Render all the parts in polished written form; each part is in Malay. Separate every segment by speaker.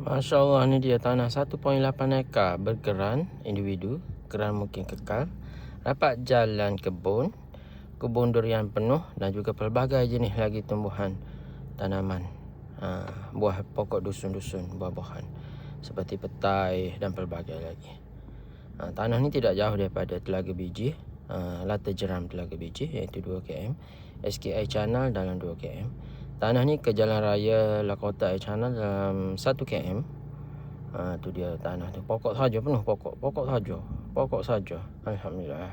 Speaker 1: Masya Allah, ni dia tanah 1.8 ekar bergeran individu, geran mungkin kekal. Dapat jalan kebun durian penuh dan juga pelbagai jenis lagi tumbuhan tanaman, buah pokok dusun-dusun, buah-buahan seperti petai dan pelbagai lagi. Tanah ni tidak jauh daripada Telaga Biji, latar jeram Telaga Biji, iaitu 2 km. SKI Channel dalam 2 km. Tanah ni ke Jalan Raya Lakota Air Channel dalam 1 km. Tu dia tanah tu. Pokok saja penuh, pokok saja. Alhamdulillah.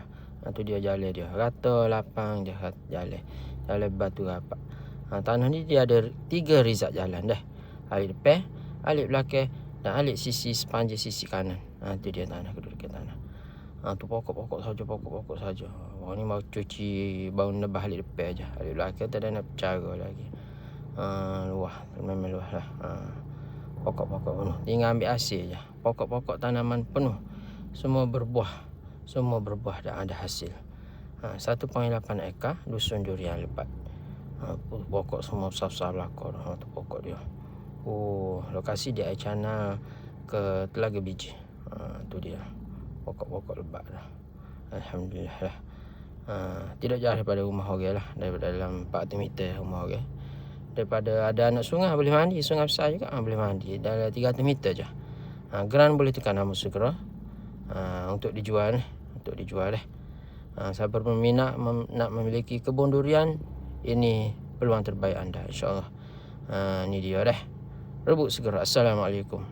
Speaker 1: Tu dia jalan dia. Rata lapang je jalan. Jalan batu rapat. Tanah ni dia ada 3 rizat jalan dah. Alik depan, alik belakang dan alik sisi sepanjang sisi kanan. Tu dia tanah, kedudukan tanah. Tu pokok saja. Orang ni mau cuci bau nebah alik depan aja. Alik belakang tak ada nak bercara lagi. Luah, memang luah lah. Pokok-pokok penuh. Tinggal ambil hasil je. Pokok-pokok tanaman penuh. Semua berbuah dan ada hasil. 1.8 ekar dusun durian lebat. Pokok semua besar-besar belakang. Tu pokok dia. Lokasi di Air Channel ke Telaga Biji. Tu dia. Pokok-pokok lebat lah. Alhamdulillah lah. Tidak jauh daripada rumah orang lah. Daripada dalam 400 meter rumah orang. Daripada ada anak sungai boleh mandi, sungai besar juga boleh mandi dalam 300 meter je. Geran boleh tekan nama segera untuk dijual siapa berminat nak memiliki kebun durian, ini peluang terbaik anda, insya-Allah. Ni dia dah. Rebut segera. Assalamualaikum.